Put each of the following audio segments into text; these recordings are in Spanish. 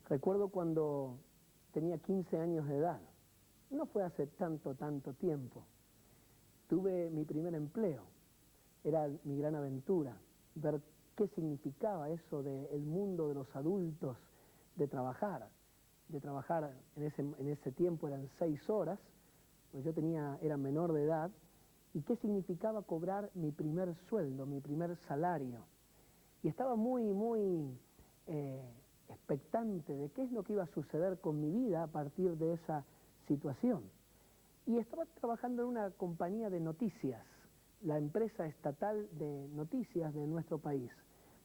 Recuerdo cuando tenía 15 años de edad. No fue hace tanto tiempo. Tuve mi primer empleo. Era mi gran aventura, ver qué significaba eso del mundo de los adultos, de trabajar. En ese tiempo eran 6 horas, pues yo era menor de edad, y qué significaba cobrar mi primer sueldo, mi primer salario. Y estaba muy expectante de qué es lo que iba a suceder con mi vida a partir de esa situación. Y estaba trabajando en una compañía de noticias, la empresa estatal de noticias de nuestro país.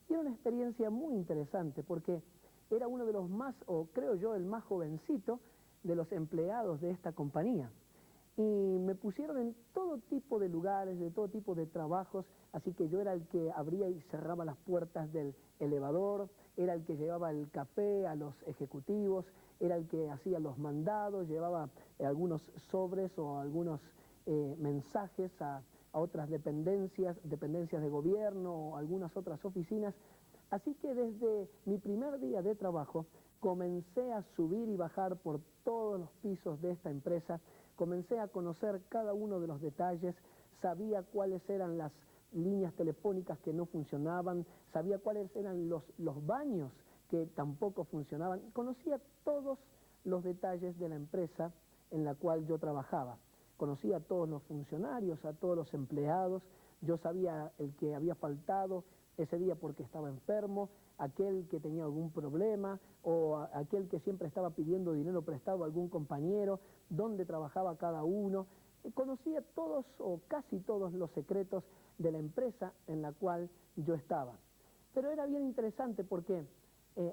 Y era una experiencia muy interesante porque era uno de los más, o creo yo, el más jovencito de los empleados de esta compañía. Y me pusieron en todo tipo de lugares, de todo tipo de trabajos, así que yo era el que abría y cerraba las puertas del elevador, era el que llevaba el café a los ejecutivos, era el que hacía los mandados, llevaba algunos sobres o algunos mensajes a otras dependencias de gobierno o algunas otras oficinas. Así que desde mi primer día de trabajo comencé a subir y bajar por todos los pisos de esta empresa. Comencé a conocer cada uno de los detalles, sabía cuáles eran las líneas telefónicas que no funcionaban, sabía cuáles eran los baños que tampoco funcionaban. Conocía todos los detalles de la empresa en la cual yo trabajaba. Conocía a todos los funcionarios, a todos los empleados. Yo sabía el que había faltado ese día porque estaba enfermo, aquel que tenía algún problema o aquel que siempre estaba pidiendo dinero prestado a algún compañero, dónde trabajaba cada uno. Conocía todos o casi todos los secretos de la empresa en la cual yo estaba. Pero era bien interesante porque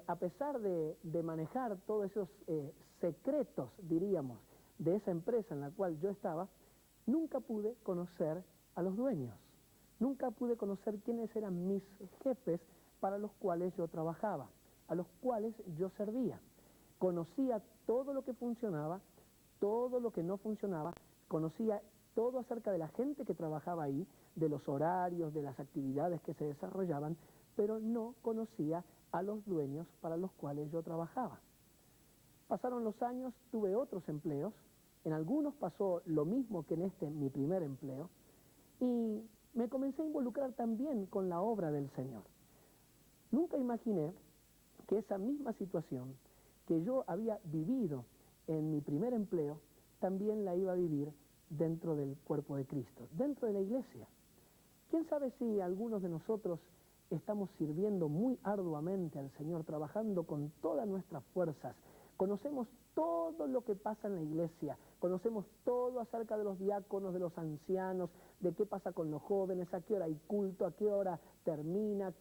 a pesar de manejar todos esos secretos, diríamos, de esa empresa en la cual yo estaba, nunca pude conocer a los dueños. Nunca pude conocer quiénes eran mis jefes para los cuales yo trabajaba, a los cuales yo servía. Conocía todo lo que funcionaba, todo lo que no funcionaba, conocía todo acerca de la gente que trabajaba ahí, de los horarios, de las actividades que se desarrollaban, pero no conocía a los dueños para los cuales yo trabajaba. Pasaron los años, tuve otros empleos, en algunos pasó lo mismo que en mi primer empleo, y me comencé a involucrar también con la obra del Señor. Nunca imaginé que esa misma situación que yo había vivido en mi primer empleo, también la iba a vivir dentro del cuerpo de Cristo, dentro de la iglesia. ¿Quién sabe si algunos de nosotros estamos sirviendo muy arduamente al Señor, trabajando con todas nuestras fuerzas? Conocemos todo lo que pasa en la iglesia, conocemos todo acerca de los diáconos, de los ancianos, de qué pasa con los jóvenes, a qué hora hay culto, a qué hora termina,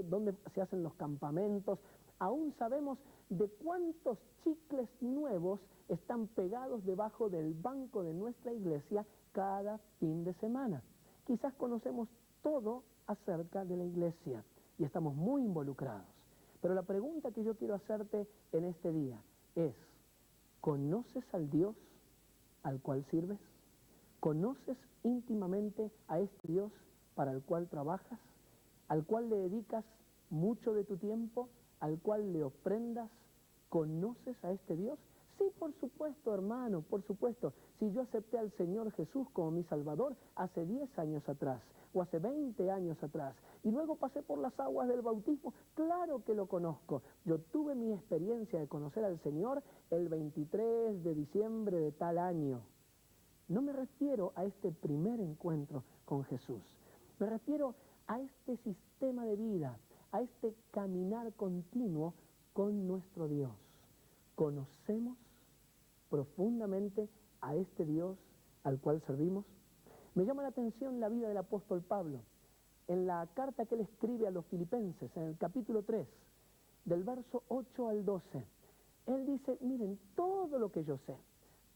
dónde se hacen los campamentos. Aún sabemos de cuántos chicles nuevos están pegados debajo del banco de nuestra iglesia cada fin de semana. Quizás conocemos todo acerca de la iglesia y estamos muy involucrados. Pero la pregunta que yo quiero hacerte en este día es, ¿conoces al Dios al cual sirves? ¿Conoces íntimamente a este Dios para el cual trabajas? ¿Al cual le dedicas mucho de tu tiempo? ¿Al cual le ofrendas? ¿Conoces a este Dios? Sí, por supuesto, hermano, por supuesto. Si yo acepté al Señor Jesús como mi Salvador hace 10 años atrás, o hace 20 años atrás, y luego pasé por las aguas del bautismo, claro que lo conozco. Yo tuve mi experiencia de conocer al Señor el 23 de diciembre de tal año. No me refiero a este primer encuentro con Jesús. Me refiero a este sistema de vida, a este caminar continuo con nuestro Dios. ¿Conocemos profundamente a este Dios al cual servimos? Me llama la atención la vida del apóstol Pablo. En la carta que él escribe a los filipenses, en el capítulo 3, del verso 8 al 12, él dice, miren, todo lo que yo sé,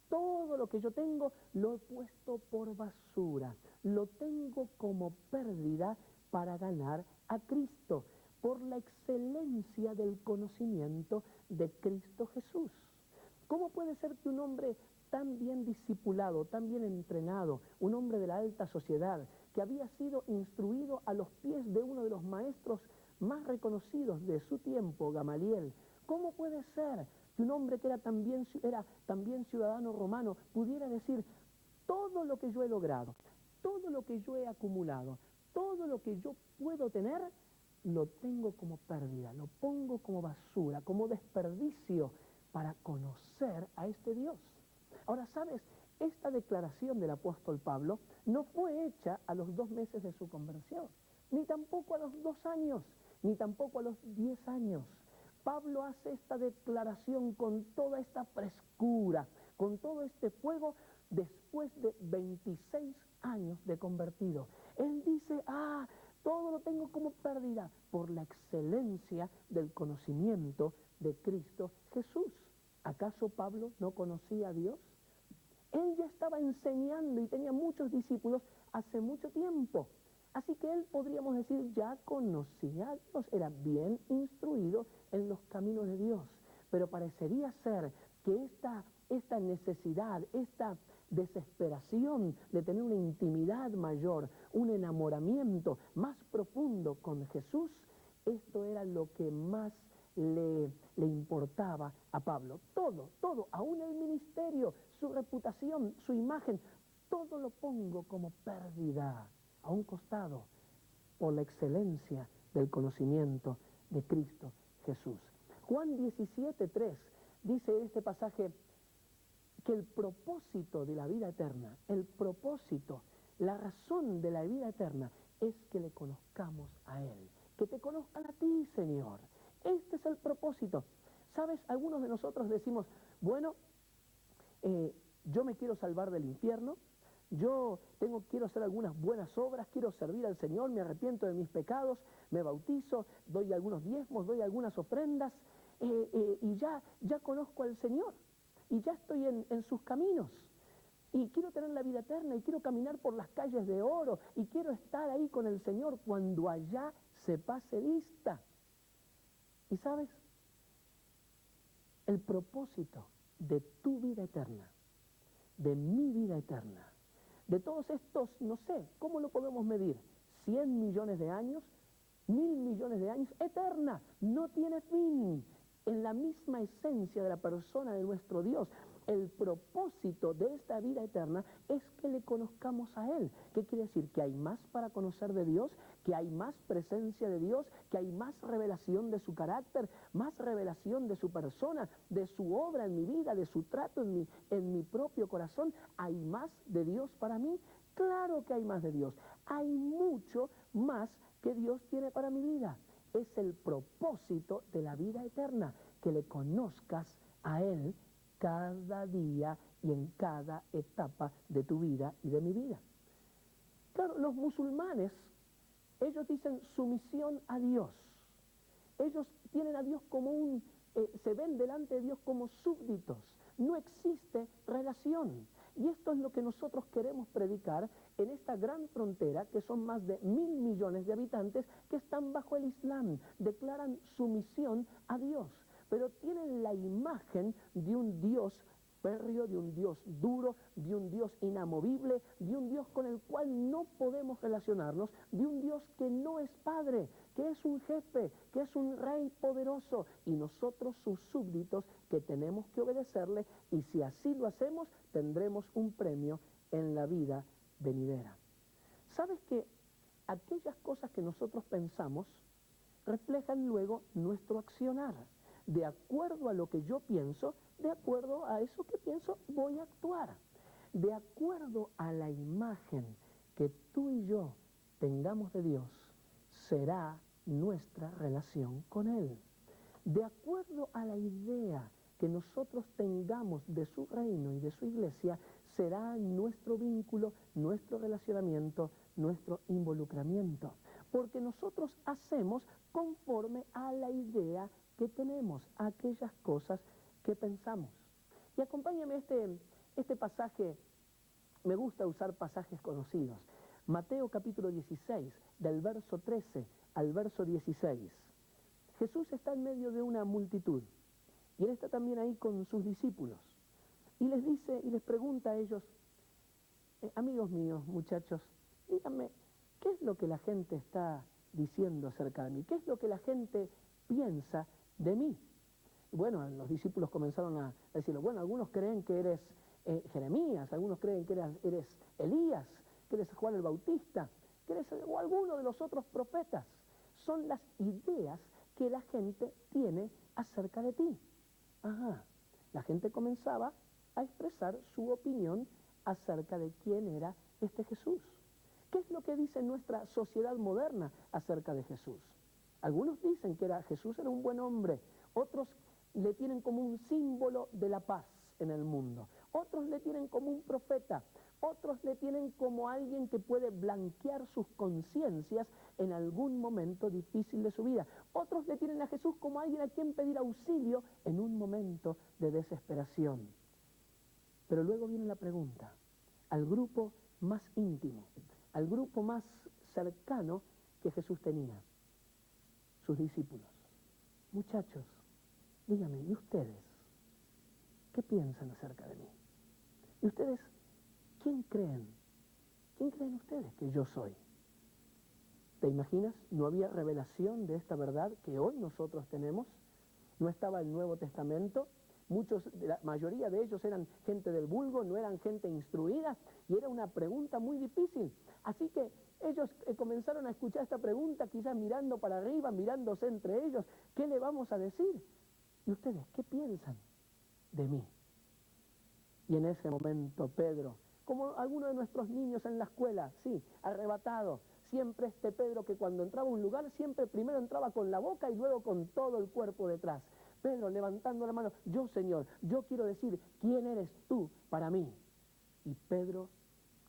todo lo que yo tengo, lo he puesto por basura, lo tengo como pérdida para ganar a Cristo, por la excelencia del conocimiento de Cristo Jesús. ¿Cómo puede ser que un hombre tan bien discipulado, tan bien entrenado, un hombre de la alta sociedad, que había sido instruido a los pies de uno de los maestros más reconocidos de su tiempo, Gamaliel, ¿Cómo puede ser que un hombre que era también ciudadano romano pudiera decir, todo lo que yo he logrado, todo lo que yo he acumulado, todo lo que yo puedo tener, lo tengo como pérdida, lo pongo como basura, como desperdicio para conocer a este Dios? Ahora, ¿sabes? Esta declaración del apóstol Pablo no fue hecha a los 2 meses de su conversión, ni tampoco a los 2 años, ni tampoco a los 10 años. Pablo hace esta declaración con toda esta frescura, con todo este fuego, después de 26 años de convertido. Él dice, todo lo tengo como pérdida por la excelencia del conocimiento de Cristo Jesús. ¿Acaso Pablo no conocía a Dios? Él ya estaba enseñando y tenía muchos discípulos hace mucho tiempo. Así que él, podríamos decir, ya conocía a Dios, era bien instruido en los caminos de Dios. Pero parecería ser que esta necesidad, esta desesperación de tener una intimidad mayor, un enamoramiento más profundo con Jesús, esto era lo que más le importaba a Pablo. Todo, aún el ministerio, su reputación, su imagen, todo lo pongo como pérdida a un costado por la excelencia del conocimiento de Cristo Jesús. Juan 17:3 dice este pasaje que el propósito de la vida eterna, el propósito, la razón de la vida eterna es que le conozcamos a Él, que te conozcan a ti, Señor. Este es el propósito. ¿Sabes? Algunos de nosotros decimos, bueno, yo me quiero salvar del infierno, quiero hacer algunas buenas obras, quiero servir al Señor, me arrepiento de mis pecados, me bautizo, doy algunos diezmos, doy algunas ofrendas, y ya conozco al Señor, y ya estoy en sus caminos, y quiero tener la vida eterna, y quiero caminar por las calles de oro, y quiero estar ahí con el Señor cuando allá se pase lista. ¿Y sabes? El propósito de tu vida eterna, de mi vida eterna, de todos estos, no sé, ¿cómo lo podemos medir? 100 millones de años, 1000 millones de años, eterna, no tiene fin. En la misma esencia de la persona de nuestro Dios, el propósito de esta vida eterna es que le conozcamos a Él. ¿Qué quiere decir? Que hay más para conocer de Dios, que hay más presencia de Dios, que hay más revelación de su carácter, más revelación de su persona, de su obra en mi vida, de su trato en mi propio corazón. ¿Hay más de Dios para mí? Claro que hay más de Dios. Hay mucho más que Dios tiene para mi vida. Es el propósito de la vida eterna, que le conozcas a Él cada día y en cada etapa de tu vida y de mi vida. Claro, los musulmanes, ellos dicen sumisión a Dios. Ellos tienen a Dios como se ven delante de Dios como súbditos. No existe relación. Y esto es lo que nosotros queremos predicar en esta gran frontera, que son más de 1000 millones de habitantes que están bajo el Islam. Declaran sumisión a Dios, pero tienen la imagen de un Dios férreo, de un Dios duro, de un Dios inamovible, de un Dios con el cual no podemos relacionarnos, de un Dios que no es padre, que es un jefe, que es un rey poderoso, y nosotros sus súbditos que tenemos que obedecerle, y si así lo hacemos, tendremos un premio en la vida venidera. ¿Sabes que aquellas cosas que nosotros pensamos reflejan luego nuestro accionar? De acuerdo a lo que yo pienso, de acuerdo a eso que pienso, voy a actuar. De acuerdo a la imagen que tú y yo tengamos de Dios, será nuestra relación con Él. De acuerdo a la idea que nosotros tengamos de su reino y de su iglesia, será nuestro vínculo, nuestro relacionamiento, nuestro involucramiento. Porque nosotros hacemos conforme a la idea que tenemos, a aquellas cosas que pensamos. Y acompáñame este pasaje, me gusta usar pasajes conocidos. Mateo capítulo 16, del verso 13 al verso 16. Jesús está en medio de una multitud, y Él está también ahí con sus discípulos. Y les dice, y les pregunta a ellos, amigos míos, muchachos, díganme, ¿qué es lo que la gente está diciendo acerca de mí? ¿Qué es lo que la gente piensa de mí? Y bueno, los discípulos comenzaron a decirle, bueno, algunos creen que eres Jeremías, algunos creen que eres Elías, que eres Juan el Bautista, que eres o alguno de los otros profetas. Son las ideas que la gente tiene acerca de ti. Ajá. La gente comenzaba a expresar su opinión acerca de quién era este Jesús. ¿Qué es lo que dice nuestra sociedad moderna acerca de Jesús? Algunos dicen que Jesús era un buen hombre, otros le tienen como un símbolo de la paz en el mundo, otros le tienen como un profeta, otros le tienen como alguien que puede blanquear sus conciencias en algún momento difícil de su vida, otros le tienen a Jesús como alguien a quien pedir auxilio en un momento de desesperación. Pero luego viene la pregunta, al grupo más íntimo, al grupo más cercano que Jesús tenía, sus discípulos. Muchachos, díganme, ¿y ustedes? ¿Qué piensan acerca de mí? ¿Y ustedes, quién creen? ¿Quién creen ustedes que yo soy? ¿Te imaginas? No había revelación de esta verdad que hoy nosotros tenemos. No estaba el Nuevo Testamento. La mayoría de ellos eran gente del vulgo, no eran gente instruida, y era una pregunta muy difícil. Así que ellos comenzaron a escuchar esta pregunta, quizás mirando para arriba, mirándose entre ellos. ¿Qué le vamos a decir? ¿Y ustedes qué piensan de mí? Y en ese momento Pedro, como algunos de nuestros niños en la escuela, sí, arrebatado, siempre este Pedro que cuando entraba a un lugar, siempre primero entraba con la boca y luego con todo el cuerpo detrás. Pedro levantando la mano, yo Señor, yo quiero decir, ¿quién eres tú para mí? Y Pedro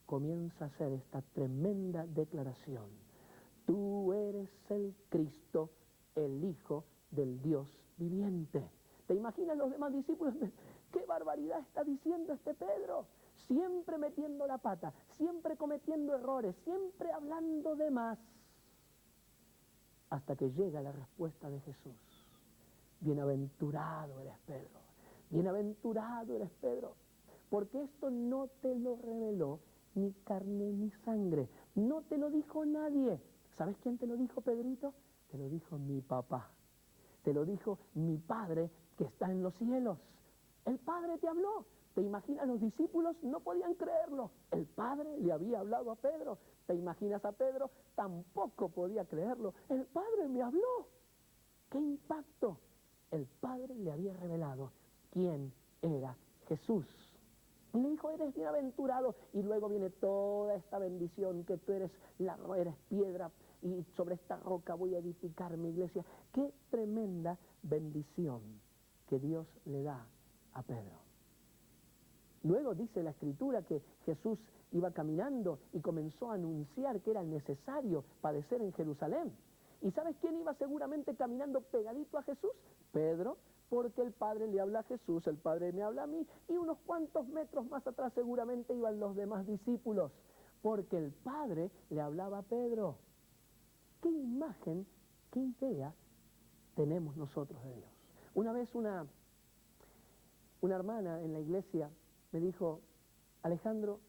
comienza a hacer esta tremenda declaración. Tú eres el Cristo, el Hijo del Dios viviente. ¿Te imaginas los demás discípulos? ¡Qué barbaridad está diciendo este Pedro! Siempre metiendo la pata, siempre cometiendo errores, siempre hablando de más. Hasta que llega la respuesta de Jesús. Bienaventurado eres Pedro, bienaventurado eres Pedro, porque esto no te lo reveló ni carne ni sangre, no te lo dijo nadie. ¿Sabes quién te lo dijo, Pedrito? Te lo dijo mi papá, te lo dijo mi Padre que está en los cielos. El Padre te habló. ¿Te imaginas? Los discípulos no podían creerlo. El Padre le había hablado a Pedro. ¿Te imaginas a Pedro? Tampoco podía creerlo. El Padre me habló. ¡Qué impacto! El Padre le había revelado quién era Jesús. Y le dijo, eres bienaventurado. Y luego viene toda esta bendición, que tú eres piedra, y sobre esta roca voy a edificar mi iglesia. ¡Qué tremenda bendición que Dios le da a Pedro! Luego dice la Escritura que Jesús iba caminando y comenzó a anunciar que era necesario padecer en Jerusalén. ¿Y sabes quién iba seguramente caminando pegadito a Jesús? Pedro, porque el Padre le habla a Jesús, el Padre me habla a mí, y unos cuantos metros más atrás seguramente iban los demás discípulos, porque el Padre le hablaba a Pedro. ¿Qué imagen, qué idea tenemos nosotros de Dios? Una vez una hermana en la iglesia me dijo, Alejandro,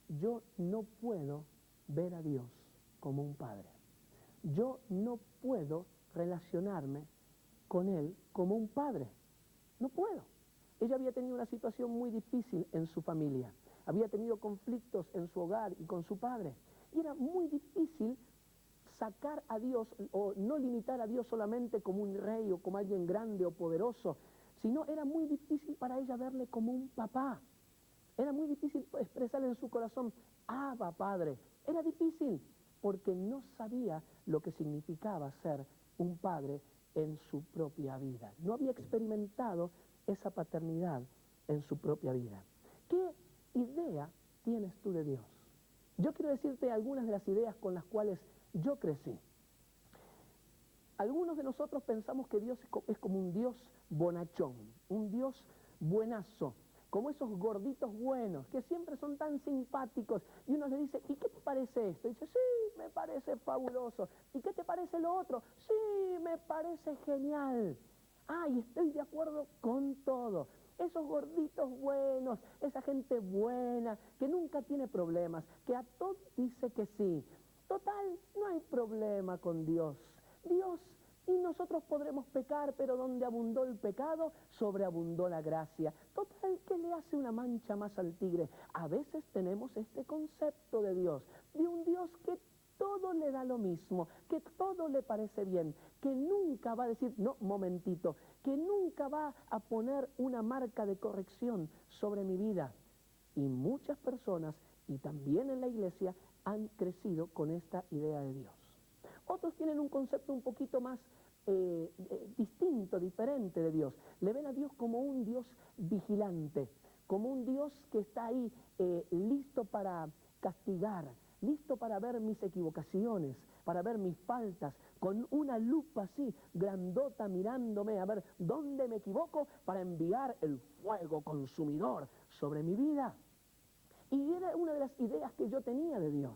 yo no puedo ver a Dios como un padre. Yo no puedo relacionarme con Él como un padre. No puedo. Ella había tenido una situación muy difícil en su familia. Había tenido conflictos en su hogar y con su padre. Y era muy difícil sacar a Dios o no limitar a Dios solamente como un rey o como alguien grande o poderoso, sino era muy difícil para ella verle como un papá. Era muy difícil expresar en su corazón, Abba, Padre. Era difícil porque no sabía lo que significaba ser un padre en su propia vida. No había experimentado esa paternidad en su propia vida. ¿Qué idea tienes tú de Dios? Yo quiero decirte algunas de las ideas con las cuales yo crecí. Algunos de nosotros pensamos que Dios es como un Dios bonachón, un Dios buenazo, como esos gorditos buenos, que siempre son tan simpáticos, y uno le dice, ¿y qué te parece esto? Y dice, sí, me parece fabuloso. ¿Y qué te parece lo otro? Sí, me parece genial. Y estoy de acuerdo con todo. Esos gorditos buenos, esa gente buena, que nunca tiene problemas, que a todo dice que sí. Total, no hay problema con Dios. Dios y nosotros podremos pecar, pero donde abundó el pecado, sobreabundó la gracia. Total, ¿qué le hace una mancha más al tigre? A veces tenemos este concepto de Dios, de un Dios que todo le da lo mismo, que todo le parece bien, que nunca va a decir, no, momentito, que nunca va a poner una marca de corrección sobre mi vida. Y muchas personas, y también en la iglesia, han crecido con esta idea de Dios. Otros tienen un concepto un poquito más distinto, diferente de Dios. Le ven a Dios como un Dios vigilante, como un Dios que está ahí listo para castigar, listo para ver mis equivocaciones, para ver mis faltas, con una lupa así, grandota, mirándome a ver dónde me equivoco para enviar el fuego consumidor sobre mi vida. Y era una de las ideas que yo tenía de Dios.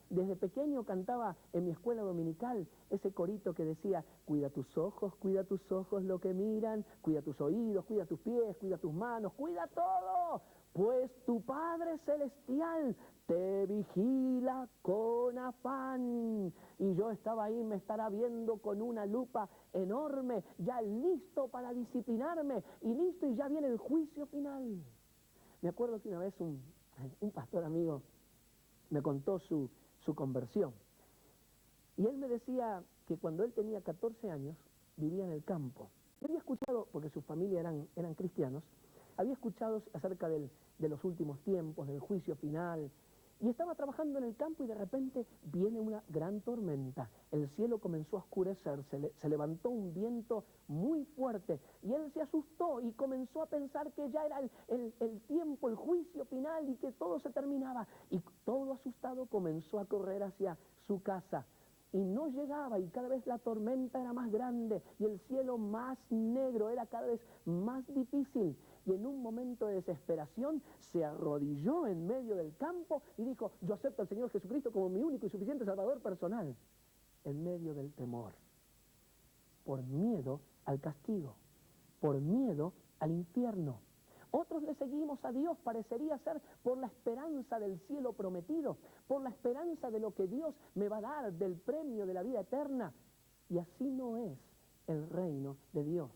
Desde pequeño cantaba en mi escuela dominical ese corito que decía, cuida tus ojos lo que miran, cuida tus oídos, cuida tus pies, cuida tus manos, cuida todo, pues tu Padre Celestial te vigila con afán. Y yo estaba ahí, me estará viendo con una lupa enorme, ya listo para disciplinarme, y listo, y ya viene el juicio final. Me acuerdo que una vez un pastor amigo me contó su conversión. Y él me decía que cuando él tenía 14 años, vivía en el campo. Yo había escuchado, porque su familia eran cristianos, había escuchado acerca de los últimos tiempos, del juicio final, y estaba trabajando en el campo y de repente viene una gran tormenta. El cielo comenzó a oscurecer, se levantó un viento muy fuerte y él se asustó y comenzó a pensar que ya era el tiempo, el juicio final y que todo se terminaba. Y todo asustado comenzó a correr hacia su casa. Y no llegaba, y cada vez la tormenta era más grande y el cielo más negro, era cada vez más difícil. Y en un momento de desesperación se arrodilló en medio del campo y dijo, yo acepto al Señor Jesucristo como mi único y suficiente Salvador personal. En medio del temor, por miedo al castigo, por miedo al infierno. Otros le seguimos a Dios, parecería ser por la esperanza del cielo prometido, por la esperanza de lo que Dios me va a dar, del premio de la vida eterna. Y así no es el reino de Dios.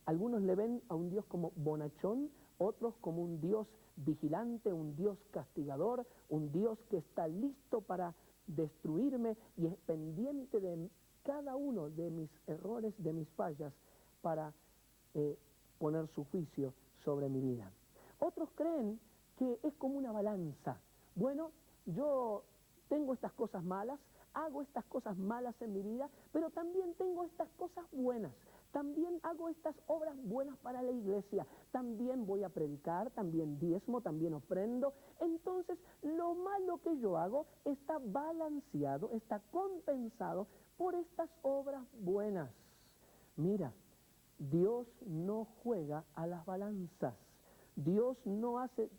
Algunos le ven a un Dios como bonachón, otros como un Dios vigilante, un Dios castigador, un Dios que está listo para destruirme y es pendiente de cada uno de mis errores, de mis fallas, para poner su juicio sobre mi vida. Otros creen que es como una balanza. Bueno, yo tengo estas cosas malas, hago estas cosas malas en mi vida, pero también tengo estas cosas buenas. También hago estas obras buenas para la iglesia. También voy a predicar, también diezmo, también ofrendo. Entonces, lo malo que yo hago está balanceado, está compensado por estas obras buenas. Mira, Dios no juega a las balanzas. Dios no hace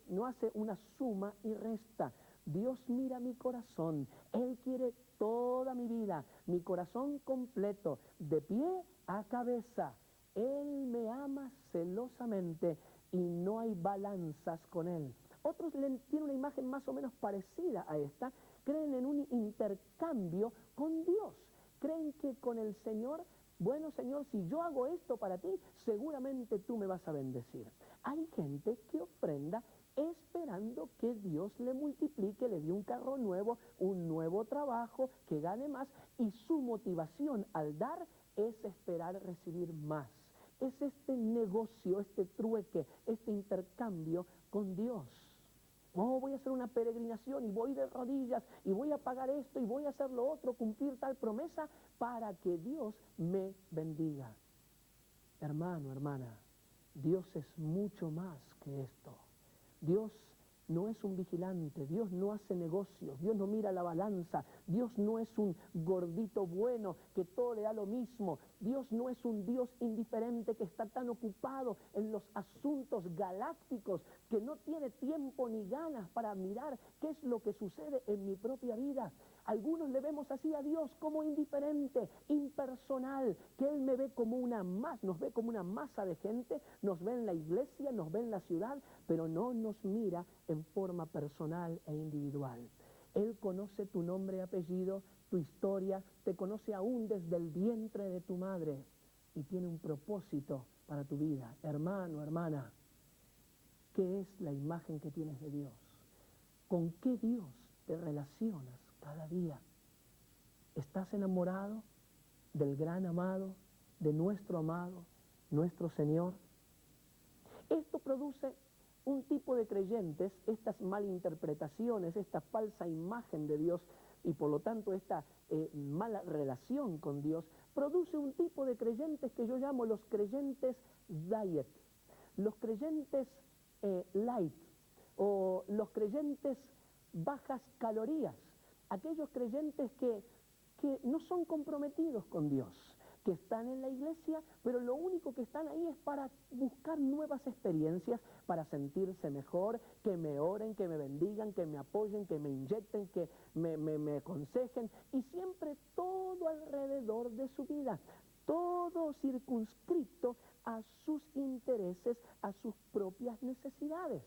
una suma y resta. Dios mira mi corazón. Él quiere toda mi vida, mi corazón completo, de pie a cabeza. Él me ama celosamente y no hay balanzas con Él. Otros tienen una imagen más o menos parecida a esta. Creen en un intercambio con Dios. Creen que con el Señor, bueno, Señor, si yo hago esto para ti, seguramente tú me vas a bendecir. Hay gente que ofrenda esperando que Dios le multiplique, le dé un carro nuevo, un nuevo trabajo, que gane más, y su motivación al dar es esperar recibir más. Es este negocio, este trueque, este intercambio con Dios. Oh, voy a hacer una peregrinación y voy de rodillas y voy a pagar esto y voy a hacer lo otro, cumplir tal promesa para que Dios me bendiga. Hermano, hermana, Dios es mucho más que esto. Dios no es un vigilante, Dios no hace negocios, Dios no mira la balanza, Dios no es un gordito bueno que todo le da lo mismo, Dios no es un Dios indiferente que está tan ocupado en los asuntos galácticos que no tiene tiempo ni ganas para mirar qué es lo que sucede en mi propia vida. Algunos le vemos así a Dios como indiferente, impersonal, que Él me ve como nos ve como una masa de gente, nos ve en la iglesia, nos ve en la ciudad, pero no nos mira en forma personal e individual. Él conoce tu nombre y apellido, tu historia, te conoce aún desde el vientre de tu madre y tiene un propósito para tu vida. Hermano, hermana, ¿qué es la imagen que tienes de Dios? ¿Con qué Dios te relacionas cada día? ¿Estás enamorado del gran amado, de nuestro amado, nuestro Señor? Esto produce un tipo de creyentes, estas malinterpretaciones, esta falsa imagen de Dios y por lo tanto esta mala relación con Dios, produce un tipo de creyentes que yo llamo los creyentes diet, los creyentes light o los creyentes bajas calorías, aquellos creyentes que no son comprometidos con Dios, que están en la iglesia, pero lo único que están ahí es para buscar nuevas experiencias, para sentirse mejor, que me oren, que me bendigan, que me apoyen, que me inyecten, que me aconsejen, y siempre todo alrededor de su vida, todo circunscrito a sus intereses, a sus propias necesidades.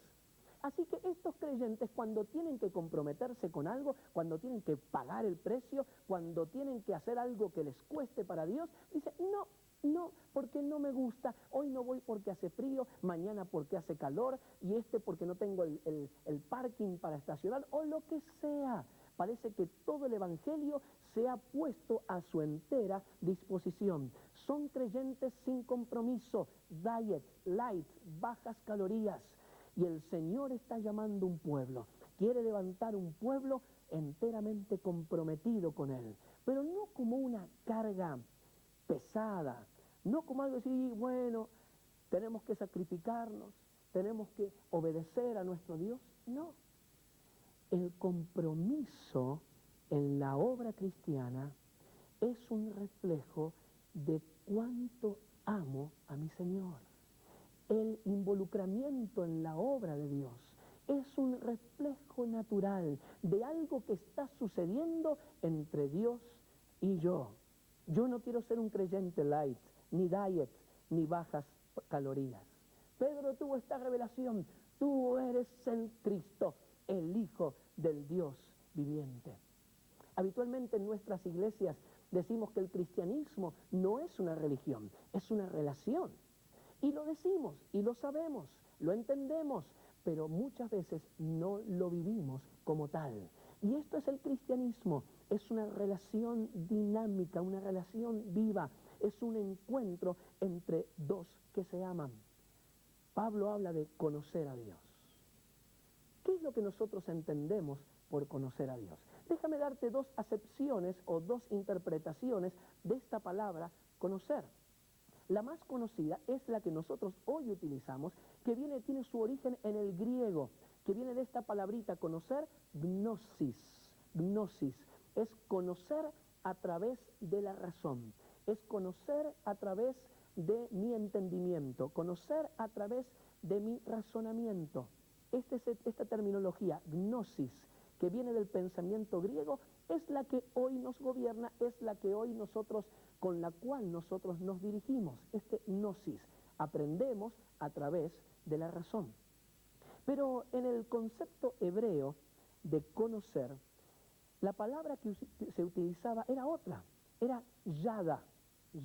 Así que estos creyentes, cuando tienen que comprometerse con algo, cuando tienen que pagar el precio, cuando tienen que hacer algo que les cueste para Dios, dicen, no, porque no me gusta, hoy no voy porque hace frío, mañana porque hace calor, y porque no tengo el parking para estacionar, o lo que sea. Parece que todo el evangelio se ha puesto a su entera disposición. Son creyentes sin compromiso, diet, light, bajas calorías. Y el Señor está llamando un pueblo, quiere levantar un pueblo enteramente comprometido con Él, pero no como una carga pesada, no como algo así, bueno, tenemos que sacrificarnos, tenemos que obedecer a nuestro Dios, no. El compromiso en la obra cristiana es un reflejo de cuánto amo a mi Señor. El involucramiento en la obra de Dios es un reflejo natural de algo que está sucediendo entre Dios y yo. Yo no quiero ser un creyente light, ni diet, ni bajas calorías. Pedro tuvo esta revelación, tú eres el Cristo, el Hijo del Dios viviente. Habitualmente en nuestras iglesias decimos que el cristianismo no es una religión, es una relación. Y lo decimos, y lo sabemos, lo entendemos, pero muchas veces no lo vivimos como tal. Y esto es el cristianismo, es una relación dinámica, una relación viva, es un encuentro entre dos que se aman. Pablo habla de conocer a Dios. ¿Qué es lo que nosotros entendemos por conocer a Dios? Déjame darte dos acepciones o dos interpretaciones de esta palabra conocer. La más conocida es la que nosotros hoy utilizamos, que tiene su origen en el griego, que viene de esta palabrita conocer, gnosis. Gnosis es conocer a través de la razón, es conocer a través de mi entendimiento, conocer a través de mi razonamiento. Esta terminología, gnosis, que viene del pensamiento griego, es la que hoy nos gobierna, es la que hoy con la cual nosotros nos dirigimos, gnosis, aprendemos a través de la razón. Pero en el concepto hebreo de conocer, la palabra que se utilizaba era otra, era yada,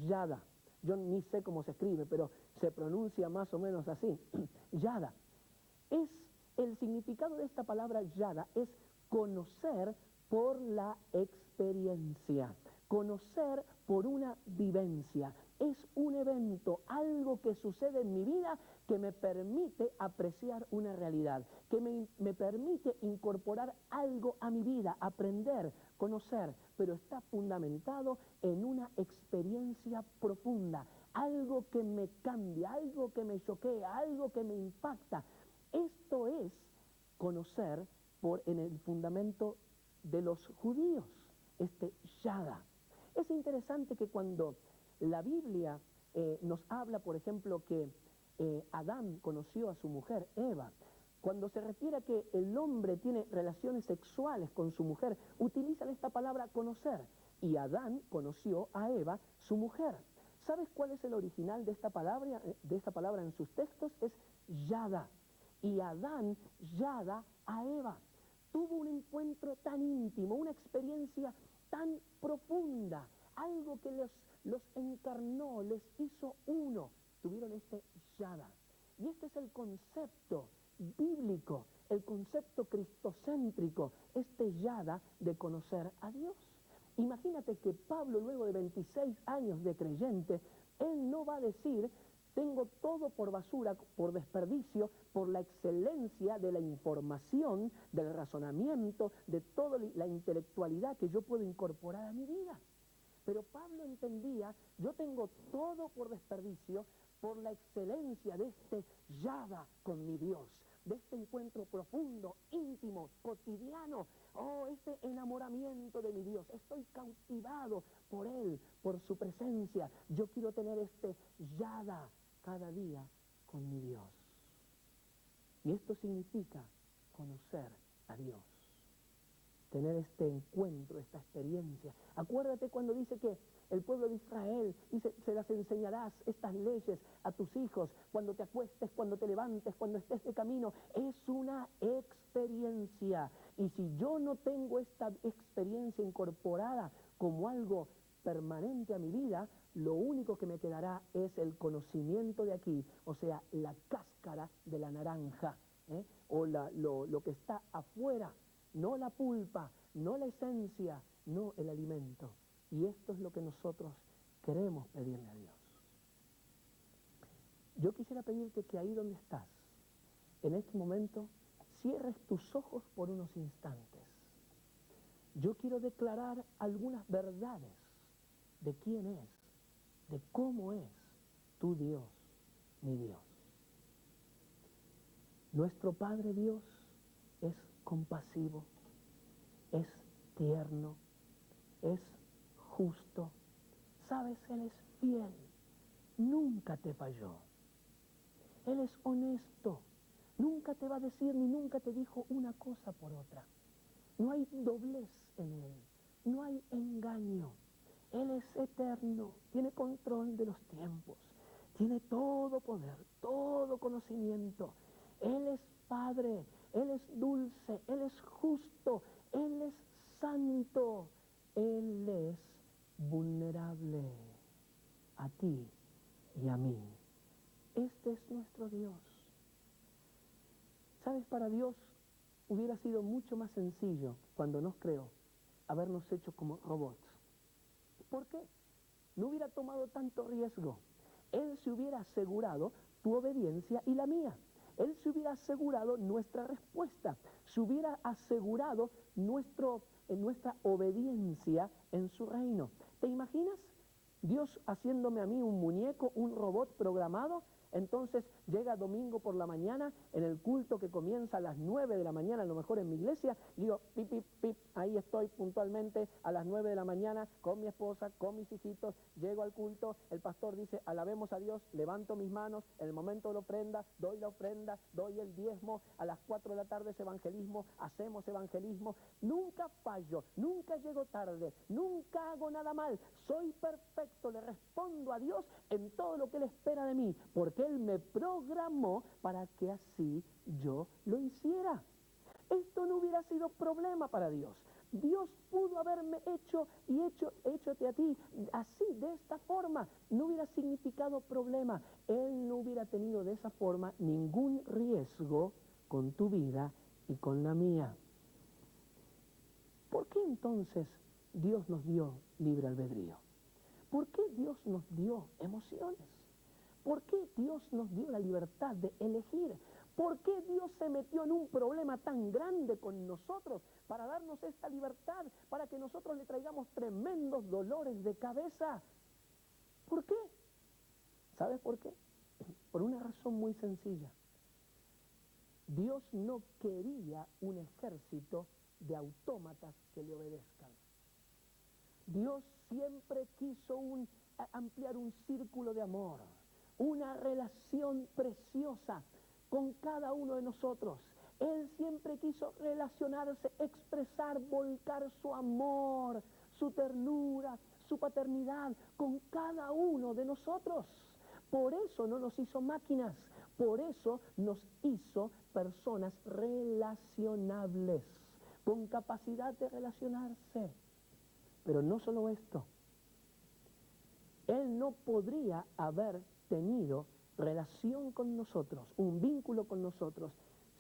yada. Yo ni sé cómo se escribe, pero se pronuncia más o menos así, yada. El significado de esta palabra yada es conocer por la experiencia, conocer por una vivencia. Es un evento, algo que sucede en mi vida que me permite apreciar una realidad, que me permite incorporar algo a mi vida, aprender, conocer, pero está fundamentado en una experiencia profunda, algo que me cambia, algo que me choquea, algo que me impacta. Esto es conocer en el fundamento de los judíos, yada. Es interesante que cuando la Biblia nos habla, por ejemplo, que Adán conoció a su mujer, Eva, cuando se refiere a que el hombre tiene relaciones sexuales con su mujer, utilizan esta palabra conocer, y Adán conoció a Eva, su mujer. ¿Sabes cuál es el original de esta palabra en sus textos? Es yada. Y Adán yada a Eva. Tuvo un encuentro tan íntimo, una experiencia tan profunda, algo que los encarnó, les hizo uno. Tuvieron este yada. Y este es el concepto bíblico, el concepto cristocéntrico, este yada de conocer a Dios. Imagínate que Pablo, luego de 26 años de creyente, él no va a decir: tengo todo por basura, por desperdicio, por la excelencia de la información, del razonamiento, de toda la intelectualidad que yo puedo incorporar a mi vida. Pero Pablo entendía: yo tengo todo por desperdicio, por la excelencia de este yada con mi Dios, de este encuentro profundo, íntimo, cotidiano. Oh, este enamoramiento de mi Dios. Estoy cautivado por Él, por su presencia. Yo quiero tener este yada cada día con mi Dios. Y esto significa conocer a Dios, tener este encuentro, esta experiencia. Acuérdate cuando dice que el pueblo de Israel dice: se las enseñarás estas leyes a tus hijos, cuando te acuestes, cuando te levantes, cuando estés de camino. Es una experiencia. Y si yo no tengo esta experiencia incorporada como algo permanente a mi vida, lo único que me quedará es el conocimiento de aquí, o sea, la cáscara de la naranja, o lo que está afuera, no la pulpa, no la esencia, no el alimento. Y esto es lo que nosotros queremos pedirle a Dios. Yo quisiera pedirte que ahí donde estás, en este momento, cierres tus ojos por unos instantes. Yo quiero declarar algunas verdades de quién es, de cómo es tu Dios, mi Dios. Nuestro Padre Dios es compasivo, es tierno, es justo. Sabes, Él es fiel, nunca te falló. Él es honesto, nunca te va a decir ni nunca te dijo una cosa por otra. No hay doblez en Él, no hay engaño. Él es eterno, tiene control de los tiempos, tiene todo poder, todo conocimiento. Él es Padre, Él es dulce, Él es justo, Él es santo, Él es vulnerable a ti y a mí. Este es nuestro Dios. ¿Sabes? Para Dios hubiera sido mucho más sencillo, cuando nos creó, habernos hecho como robots. ¿Por qué? No hubiera tomado tanto riesgo. Él se hubiera asegurado tu obediencia y la mía. Él se hubiera asegurado nuestra respuesta. Se hubiera asegurado nuestra obediencia en su reino. ¿Te imaginas? Dios haciéndome a mí un muñeco, un robot programado. Entonces llega domingo por la mañana, en el culto que comienza a las 9 de la mañana, a lo mejor en mi iglesia, y digo: pip, pip, pip, ahí estoy puntualmente a las 9 de la mañana con mi esposa, con mis hijitos, llego al culto, el pastor dice: alabemos a Dios, levanto mis manos, en el momento de la ofrenda, doy el diezmo, a las 4 de la tarde es evangelismo, hacemos evangelismo. Nunca fallo, nunca llego tarde, nunca hago nada mal, soy perfecto, le respondo a Dios en todo lo que Él espera de mí, porque Él me programó para que así yo lo hiciera. Esto no hubiera sido problema para Dios. Dios pudo haberme hechote a ti así, de esta forma. No hubiera significado problema. Él no hubiera tenido de esa forma ningún riesgo con tu vida y con la mía. ¿Por qué entonces Dios nos dio libre albedrío? ¿Por qué Dios nos dio emociones? ¿Por qué Dios nos dio la libertad de elegir? ¿Por qué Dios se metió en un problema tan grande con nosotros para darnos esta libertad, para que nosotros le traigamos tremendos dolores de cabeza? ¿Por qué? ¿Sabes por qué? Por una razón muy sencilla. Dios no quería un ejército de autómatas que le obedezcan. Dios siempre quiso ampliar un círculo de amor, una relación preciosa con cada uno de nosotros. Él siempre quiso relacionarse, expresar, volcar su amor, su ternura, su paternidad con cada uno de nosotros. Por eso no nos hizo máquinas, por eso nos hizo personas relacionables, con capacidad de relacionarse. Pero no solo esto, Él no podría haber tenido relación con nosotros, un vínculo con nosotros,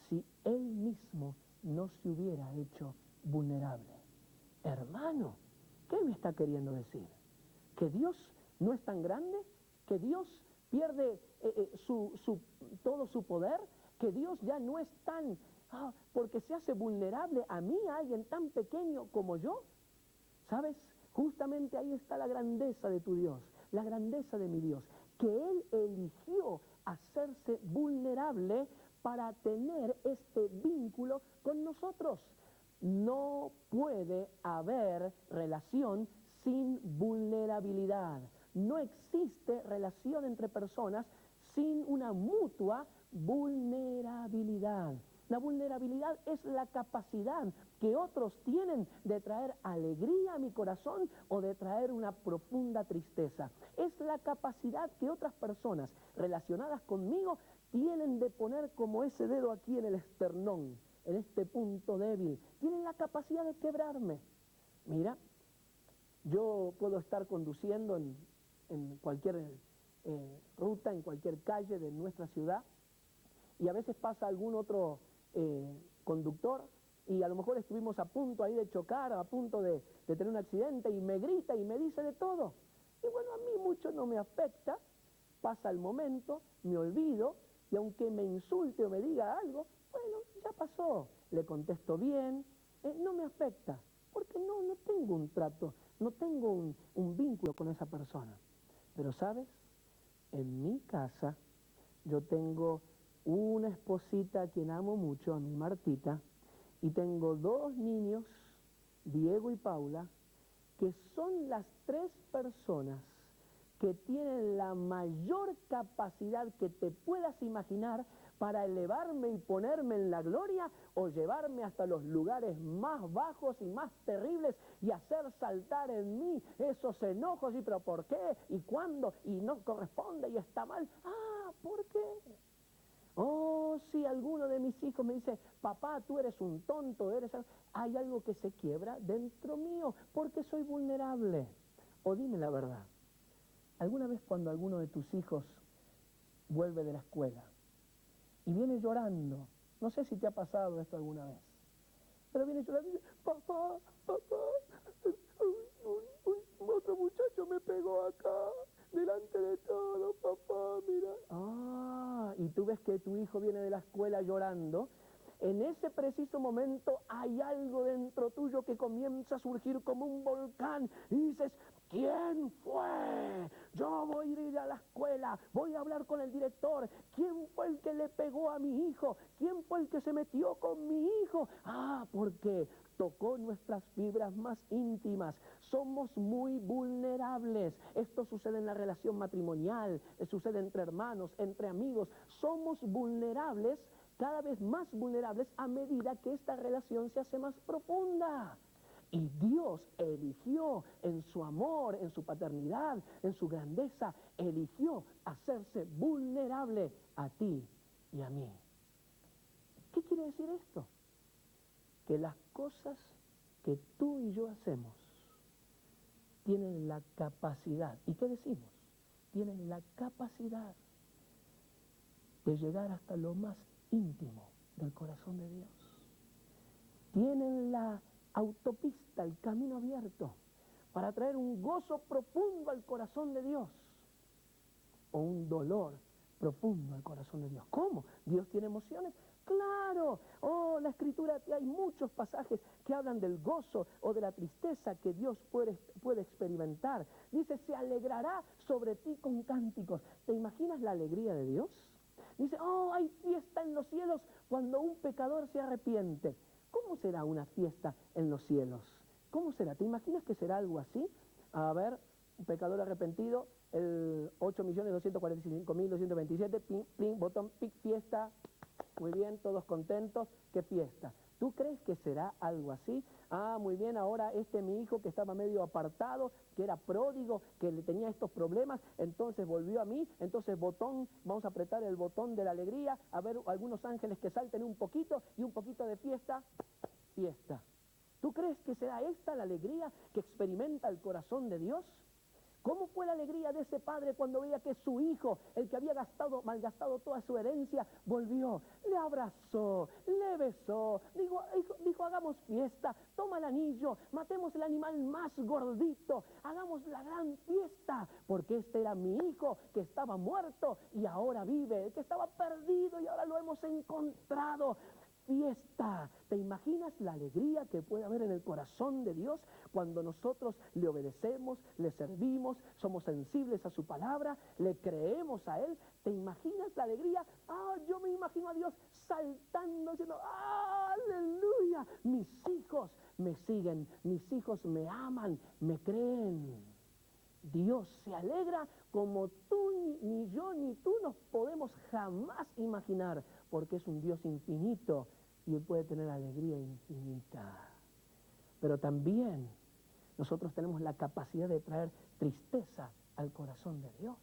si Él mismo no se hubiera hecho vulnerable. Hermano, ¿qué me está queriendo decir? ¿Que Dios no es tan grande? ¿Que Dios pierde todo su poder? ¿Que Dios ya no es tan, porque se hace vulnerable a mí, a alguien tan pequeño como yo? ¿Sabes? Justamente ahí está la grandeza de tu Dios, la grandeza de mi Dios, que Él eligió hacerse vulnerable para tener este vínculo con nosotros. No puede haber relación sin vulnerabilidad. No existe relación entre personas sin una mutua vulnerabilidad. La vulnerabilidad es la capacidad que otros tienen de traer alegría a mi corazón o de traer una profunda tristeza. Es la capacidad que otras personas relacionadas conmigo tienen de poner como ese dedo aquí en el esternón, en este punto débil. Tienen la capacidad de quebrarme. Mira, yo puedo estar conduciendo en cualquier ruta, en cualquier calle de nuestra ciudad, y a veces pasa algún otro conductor, y a lo mejor estuvimos a punto ahí de chocar, a punto de tener un accidente, y me grita y me dice de todo. Y bueno, a mí mucho no me afecta, pasa el momento, me olvido, y aunque me insulte o me diga algo, bueno, ya pasó, le contesto bien, no me afecta, porque no tengo un trato, no tengo un vínculo con esa persona. Pero ¿sabes? En mi casa yo tengo una esposita a quien amo mucho, a mi Martita, y tengo 2 niños, Diego y Paula, que son las 3 personas que tienen la mayor capacidad que te puedas imaginar para elevarme y ponerme en la gloria o llevarme hasta los lugares más bajos y más terribles y hacer saltar en mí esos enojos y pero ¿por qué? ¿Y cuándo? Y no corresponde y está mal. ¿Por qué? Oh, si alguno de mis hijos me dice, papá, tú eres un tonto, hay algo que se quiebra dentro mío, porque soy vulnerable. O dime la verdad, ¿alguna vez cuando alguno de tus hijos vuelve de la escuela y viene llorando, no sé si te ha pasado esto alguna vez, pero viene llorando y dice, papá, otro muchacho me pegó acá, delante de todo, papá, mira. Y tú ves que tu hijo viene de la escuela llorando. En ese preciso momento hay algo dentro tuyo que comienza a surgir como un volcán y dices, ¿quién fue? Yo voy a ir a la escuela, voy a hablar con el director. ¿Quién fue el que le pegó a mi hijo? ¿Quién fue el que se metió con mi hijo? Porque tocó nuestras fibras más íntimas. Somos muy vulnerables. Esto sucede en la relación matrimonial, sucede entre hermanos, entre amigos. Somos vulnerables, cada vez más vulnerables a medida que esta relación se hace más profunda. Y Dios eligió en su amor, en su paternidad, en su grandeza, eligió hacerse vulnerable a ti y a mí. ¿Qué quiere decir esto? Que las cosas que tú y yo hacemos tienen la capacidad, ¿y qué decimos? Tienen la capacidad de llegar hasta lo más íntimo del corazón de Dios. Tienen la autopista, el camino abierto para traer un gozo profundo al corazón de Dios o un dolor profundo al corazón de Dios. ¿Cómo? ¿Dios tiene emociones? ¡Claro! La Escritura, hay muchos pasajes que hablan del gozo o de la tristeza que Dios puede experimentar. Dice, se alegrará sobre ti con cánticos. ¿Te imaginas la alegría de Dios? Dice, hay fiesta en los cielos cuando un pecador se arrepiente. ¿Cómo será una fiesta en los cielos? ¿Cómo será? ¿Te imaginas que será algo así? A ver, un pecador arrepentido, el 8.245.227, ping, ping, botón, pic, fiesta. Muy bien, todos contentos, qué fiesta. ¿Tú crees que será algo así? Muy bien, ahora mi hijo que estaba medio apartado, que era pródigo, que le tenía estos problemas, entonces volvió a mí, entonces botón, vamos a apretar el botón de la alegría, a ver algunos ángeles que salten un poquito y un poquito de fiesta, fiesta. ¿Tú crees que será esta la alegría que experimenta el corazón de Dios? ¿Cómo fue la alegría de ese padre cuando veía que su hijo, el que había malgastado toda su herencia, volvió? Le abrazó, le besó, dijo, hagamos fiesta, toma el anillo, matemos el animal más gordito, hagamos la gran fiesta, porque este era mi hijo que estaba muerto y ahora vive, que estaba perdido y ahora lo hemos encontrado. Fiesta. ¿Te imaginas la alegría que puede haber en el corazón de Dios cuando nosotros le obedecemos, le servimos, somos sensibles a su palabra, le creemos a Él? ¿Te imaginas la alegría? Yo me imagino a Dios saltando, diciendo, ¡aleluya! Mis hijos me siguen, mis hijos me aman, me creen. Dios se alegra como tú, ni yo, ni tú nos podemos jamás imaginar, porque es un Dios infinito y Él puede tener alegría infinita. Pero también nosotros tenemos la capacidad de traer tristeza al corazón de Dios.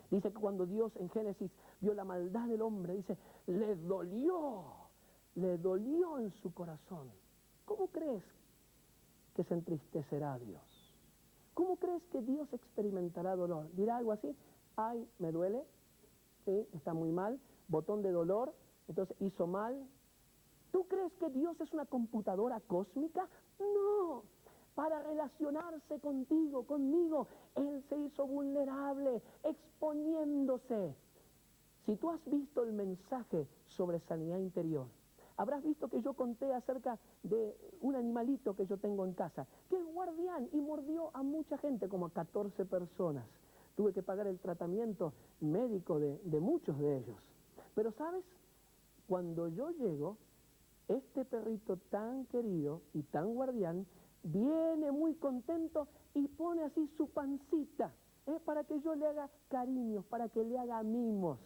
Dice que cuando Dios en Génesis vio la maldad del hombre, dice, le dolió en su corazón. ¿Cómo crees que se entristecerá Dios? ¿Cómo crees que Dios experimentará dolor? ¿Dirá algo así? Ay, me duele, ¿sí? Está muy mal, botón de dolor, entonces hizo mal. ¿Tú crees que Dios es una computadora cósmica? No. Para relacionarse contigo, conmigo, Él se hizo vulnerable, exponiéndose. Si tú has visto el mensaje sobre sanidad interior, habrás visto que yo conté acerca de un animalito que yo tengo en casa, que es guardián y mordió a mucha gente, como a 14 personas. Tuve que pagar el tratamiento médico de muchos de ellos. Pero ¿sabes? Cuando yo llego, este perrito tan querido y tan guardián viene muy contento y pone así su pancita, para que yo le haga cariños, para que le haga mimos.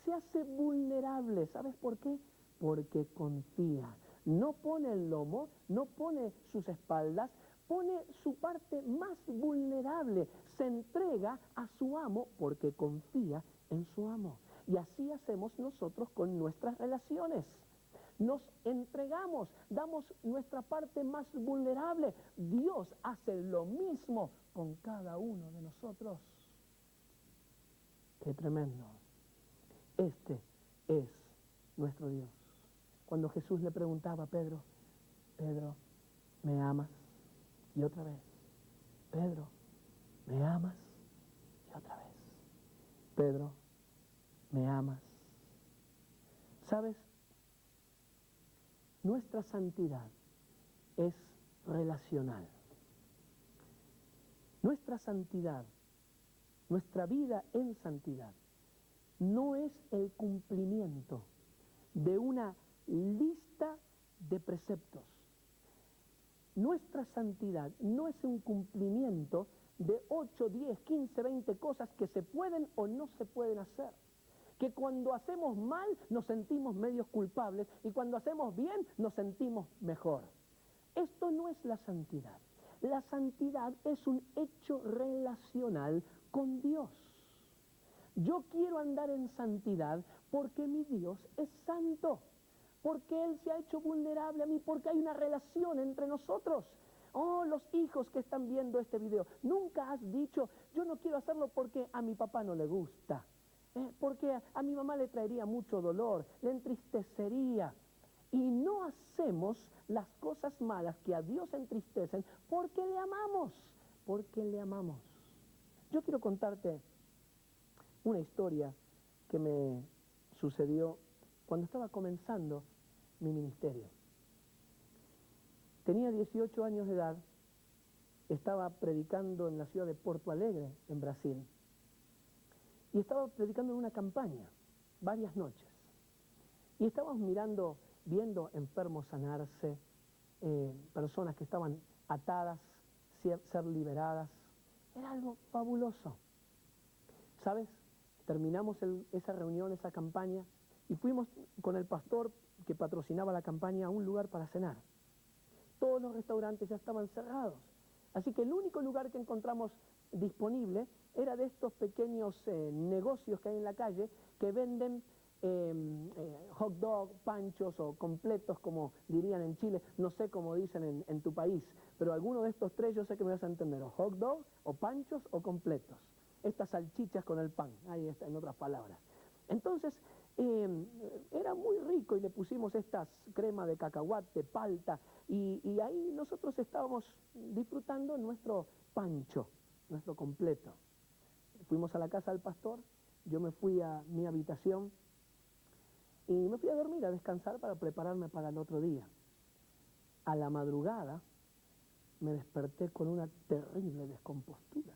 Se hace vulnerable, ¿sabes por qué? Porque confía. No pone el lomo, no pone sus espaldas, pone su parte más vulnerable. Se entrega a su amo porque confía en su amo. Y así hacemos nosotros con nuestras relaciones. Nos entregamos, damos nuestra parte más vulnerable. Dios hace lo mismo con cada uno de nosotros. ¡Qué tremendo! Este es nuestro Dios. Cuando Jesús le preguntaba a Pedro, Pedro, ¿me amas? Y otra vez, Pedro, ¿me amas? Y otra vez, Pedro, ¿me amas? ¿Sabes? Nuestra santidad es relacional. Nuestra santidad, nuestra vida en santidad, no es el cumplimiento de una lista de preceptos. Nuestra santidad no es un cumplimiento de 8, 10, 15, 20 cosas que se pueden o no se pueden hacer. Que cuando hacemos mal nos sentimos medios culpables y cuando hacemos bien nos sentimos mejor. Esto no es la santidad. La santidad es un hecho relacional con Dios. Yo quiero andar en santidad porque mi Dios es santo, porque Él se ha hecho vulnerable a mí, porque hay una relación entre nosotros. Oh, los hijos que están viendo este video, nunca has dicho, yo no quiero hacerlo porque a mi papá no le gusta, porque a mi mamá le traería mucho dolor, le entristecería. Y no hacemos las cosas malas que a Dios entristecen porque le amamos, porque le amamos. Yo quiero contarte una historia que me sucedió cuando estaba comenzando mi ministerio. Tenía 18 años de edad, estaba predicando en la ciudad de Porto Alegre, en Brasil, y estaba predicando en una campaña, varias noches, y estábamos viendo enfermos sanarse, personas que estaban atadas, ser liberadas. Era algo fabuloso. ¿Sabes? Terminamos esa reunión, esa campaña, y fuimos con el pastor que patrocinaba la campaña a un lugar para cenar. Todos los restaurantes ya estaban cerrados, así que el único lugar que encontramos disponible era de estos pequeños negocios que hay en la calle que venden hot dog, panchos o completos, como dirían en Chile, no sé cómo dicen en tu país, pero alguno de estos tres yo sé que me vas a entender, o hot dog, o panchos, o completos. Estas salchichas con el pan, ahí está, en otras palabras. Entonces, era muy rico y le pusimos estas crema de cacahuate, palta, y ahí nosotros estábamos disfrutando nuestro pancho, nuestro completo. Fuimos a la casa del pastor, yo me fui a mi habitación y me fui a dormir, a descansar para prepararme para el otro día. A la madrugada me desperté con una terrible descompostura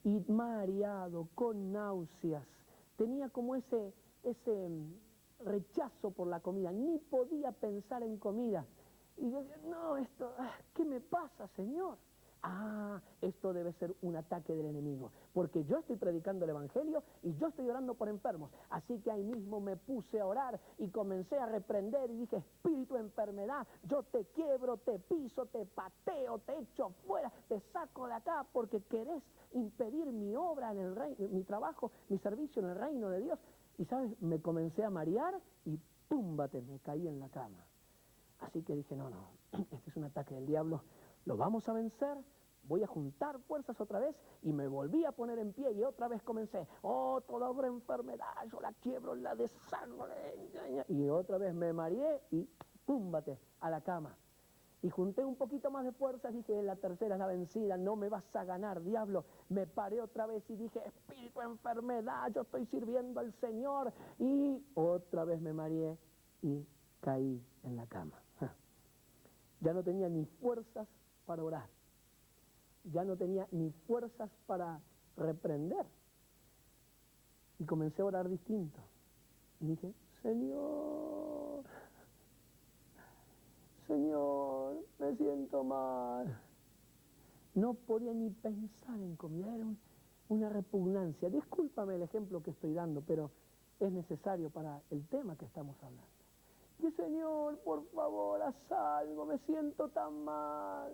y mareado, con náuseas, tenía como ese rechazo por la comida, ni podía pensar en comida. Y yo decía, no, ¿qué me pasa, Señor? Esto debe ser un ataque del enemigo, porque yo estoy predicando el evangelio y yo estoy orando por enfermos. Así que ahí mismo me puse a orar y comencé a reprender y dije, espíritu de enfermedad, yo te quiebro, te piso, te pateo, te echo fuera, te saco de acá porque querés impedir mi obra en el reino, mi trabajo, mi servicio en el reino de Dios. Y sabes, me comencé a marear y púmbate, me caí en la cama. Así que dije, no, este es un ataque del diablo, lo vamos a vencer, voy a juntar fuerzas otra vez, y me volví a poner en pie y otra vez comencé, toda obra enfermedad, yo la quiebro, la deshago, y otra vez me mareé y púmbate a la cama. Y junté un poquito más de fuerzas, dije, la tercera es la vencida, no me vas a ganar, diablo. Me paré otra vez y dije, espíritu de enfermedad, yo estoy sirviendo al Señor. Y otra vez me mareé y caí en la cama. Ya no tenía ni fuerzas para orar, ya no tenía ni fuerzas para reprender. Y comencé a orar distinto. Y dije, Señor, Señor, me siento mal. No podía ni pensar en comida, era una repugnancia. Discúlpame el ejemplo que estoy dando, pero es necesario para el tema que estamos hablando. Y Señor, por favor, haz algo, me siento tan mal.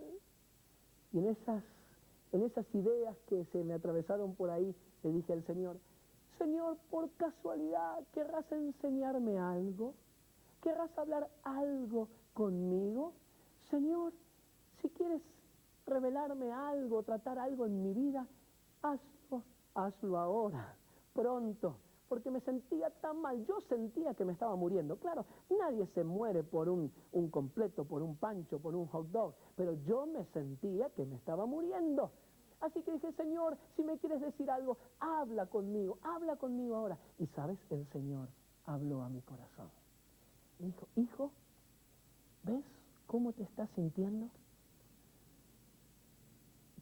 Y en esas ideas que se me atravesaron por ahí, le dije al Señor, Señor, por casualidad, ¿querrás enseñarme algo? ¿Querrás hablar algo conmigo? Señor, si quieres revelarme algo, tratar algo en mi vida, hazlo ahora, pronto, porque me sentía tan mal, yo sentía que me estaba muriendo. Claro, nadie se muere por un completo, por un pancho, por un hot dog, pero yo me sentía que me estaba muriendo. Así que dije, Señor, si me quieres decir algo, habla conmigo ahora. Y sabes, el Señor habló a mi corazón. Me dijo, hijo, ¿ves cómo te estás sintiendo?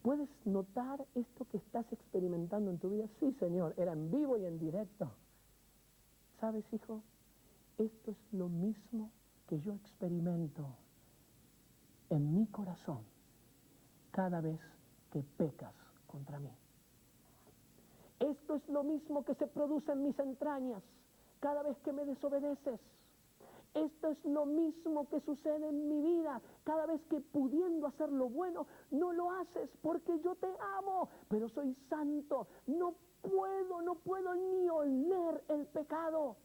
¿Puedes notar esto que estás experimentando en tu vida? Sí, Señor, era en vivo y en directo. ¿Sabes, hijo? Esto es lo mismo que yo experimento en mi corazón cada vez que pecas contra mí. Esto es lo mismo que se produce en mis entrañas cada vez que me desobedeces. Esto es lo mismo que sucede en mi vida cada vez que, pudiendo hacer lo bueno, no lo haces, porque yo te amo, pero soy santo. No puedo ni oler el pecado.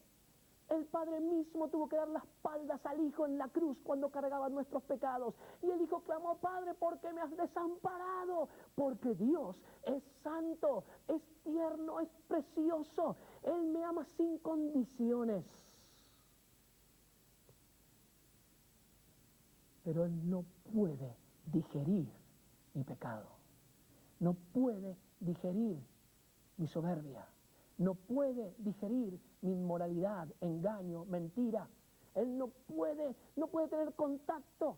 El Padre mismo tuvo que dar las espaldas al Hijo en la cruz cuando cargaba nuestros pecados. Y el Hijo clamó, Padre, ¿por qué me has desamparado? Porque Dios es santo, es tierno, es precioso. Él me ama sin condiciones. Pero Él no puede digerir mi pecado. No puede digerir mi soberbia. No puede digerir mi inmoralidad, engaño, mentira. Él no puede tener contacto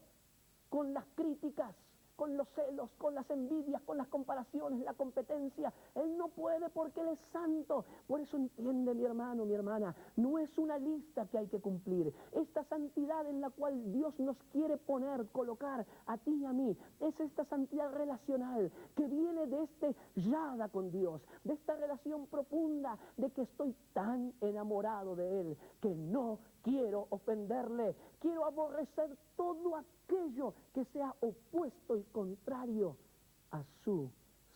con las críticas, con los celos, con las envidias, con las comparaciones, la competencia. Él no puede, porque Él es santo. Por eso entiende, mi hermano, mi hermana, no es una lista que hay que cumplir. Esta santidad en la cual Dios nos quiere poner, colocar a ti y a mí, es esta santidad relacional que viene de este yada con Dios, de esta relación profunda, de que estoy tan enamorado de Él que no quiero ofenderle, quiero aborrecer todo aquello que sea opuesto y contrario a su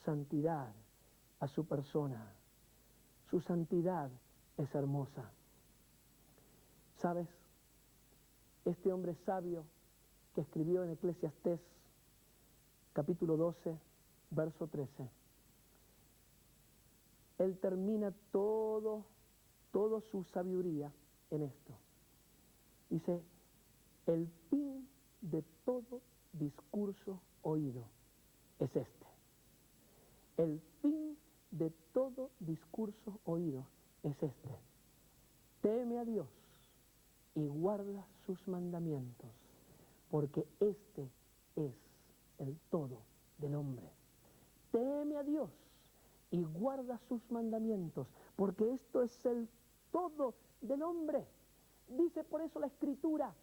santidad, a su persona. Su santidad es hermosa. ¿Sabes? Este hombre sabio que escribió en Eclesiastés, capítulo 12, verso 13, él termina toda su sabiduría en esto. Dice, el fin de todo discurso oído es este. El fin de todo discurso oído es este. Teme a Dios y guarda sus mandamientos, porque este es el todo del hombre. Teme a Dios y guarda sus mandamientos, porque esto es el todo del hombre. Dice por eso la Escritura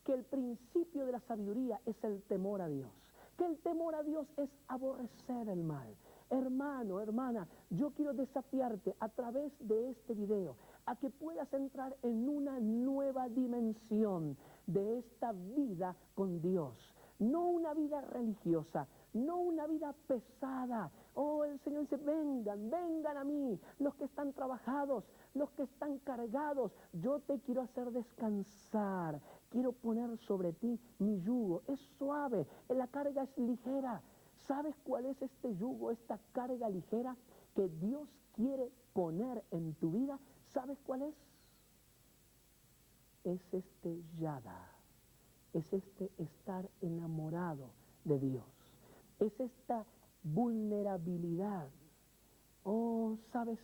que el principio de la sabiduría es el temor a Dios, que el temor a Dios es aborrecer el mal. Hermano, hermana, yo quiero desafiarte a través de este video a que puedas entrar en una nueva dimensión de esta vida con Dios. No una vida religiosa, no una vida pesada. Oh, el Señor dice, vengan, vengan a mí, los que están trabajados, los que están cargados. Yo te quiero hacer descansar, quiero poner sobre ti mi yugo. Es suave, la carga es ligera. ¿Sabes cuál es este yugo, esta carga ligera que Dios quiere poner en tu vida? ¿Sabes cuál es? Es este yada, es este estar enamorado de Dios, es esta vulnerabilidad. Oh, ¿sabes?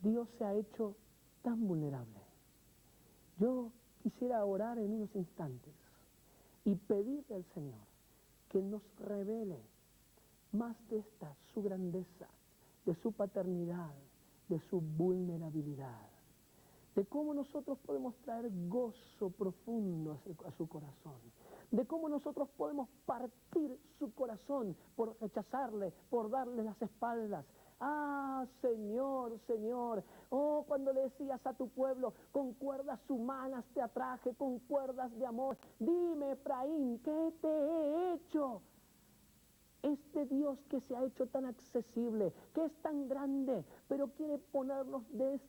Dios se ha hecho tan vulnerable. Yo quisiera orar en unos instantes y pedirle al Señor que nos revele más de esta, su grandeza, de su paternidad, de su vulnerabilidad, de cómo nosotros podemos traer gozo profundo a su corazón, de cómo nosotros podemos partir su corazón por rechazarle, por darle las espaldas. Ah, Señor, Señor, oh, cuando le decías a tu pueblo, con cuerdas humanas te atraje, con cuerdas de amor, dime, Efraín, ¿qué te he hecho? Este Dios que se ha hecho tan accesible, que es tan grande, pero quiere ponernos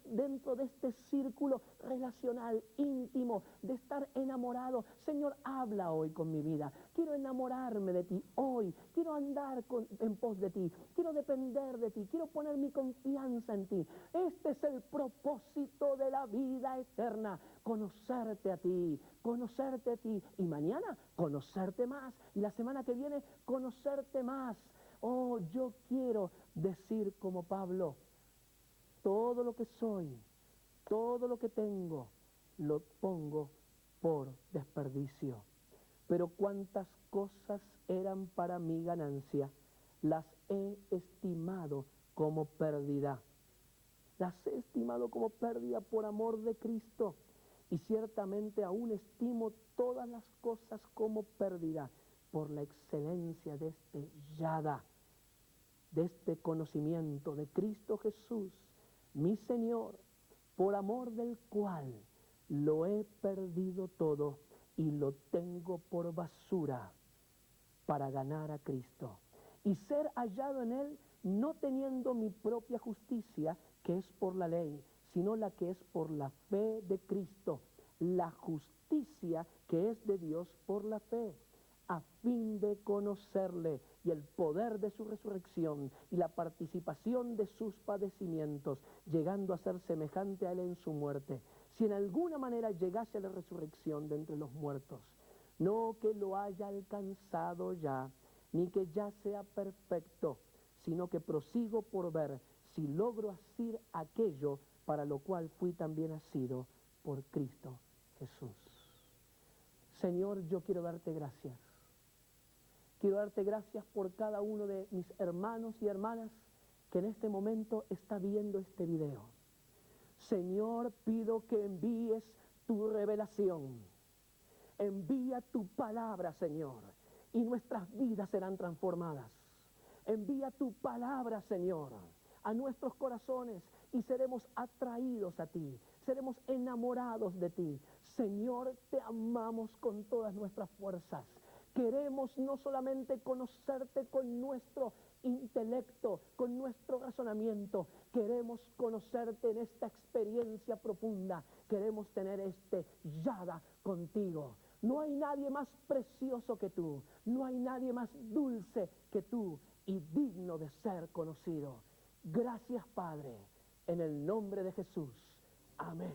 dentro de este círculo relacional, íntimo, de estar enamorado. Señor, habla hoy con mi vida. Quiero enamorarme de ti hoy. Quiero andar en pos de ti. Quiero depender de ti. Quiero poner mi confianza en ti. Este es el propósito de la vida eterna. Conocerte a ti y mañana conocerte más y la semana que viene conocerte más. Oh, yo quiero decir como Pablo, todo lo que soy, todo lo que tengo, lo pongo por desperdicio. Pero cuántas cosas eran para mi ganancia, las he estimado como pérdida. Las he estimado como pérdida por amor de Cristo. Y ciertamente aún estimo todas las cosas como pérdida por la excelencia de este yada, de este conocimiento de Cristo Jesús, mi Señor, por amor del cual lo he perdido todo y lo tengo por basura para ganar a Cristo y ser hallado en Él, no teniendo mi propia justicia, que es por la ley, sino la que es por la fe de Cristo, la justicia que es de Dios por la fe, a fin de conocerle y el poder de su resurrección y la participación de sus padecimientos, llegando a ser semejante a Él en su muerte, si en alguna manera llegase a la resurrección de entre los muertos, no que lo haya alcanzado ya, ni que ya sea perfecto, sino que prosigo por ver si logro asir aquello para lo cual fui también asido por Cristo Jesús. Señor, yo quiero darte gracias. Quiero darte gracias por cada uno de mis hermanos y hermanas que en este momento está viendo este video. Señor, pido que envíes tu revelación. Envía tu palabra, Señor, y nuestras vidas serán transformadas. Envía tu palabra, Señor, a nuestros corazones y seremos atraídos a ti, seremos enamorados de ti. Señor, te amamos con todas nuestras fuerzas. Queremos no solamente conocerte con nuestro intelecto, con nuestro razonamiento. Queremos conocerte en esta experiencia profunda. Queremos tener este yada contigo. No hay nadie más precioso que tú. No hay nadie más dulce que tú y digno de ser conocido. Gracias, Padre, en el nombre de Jesús. Amén.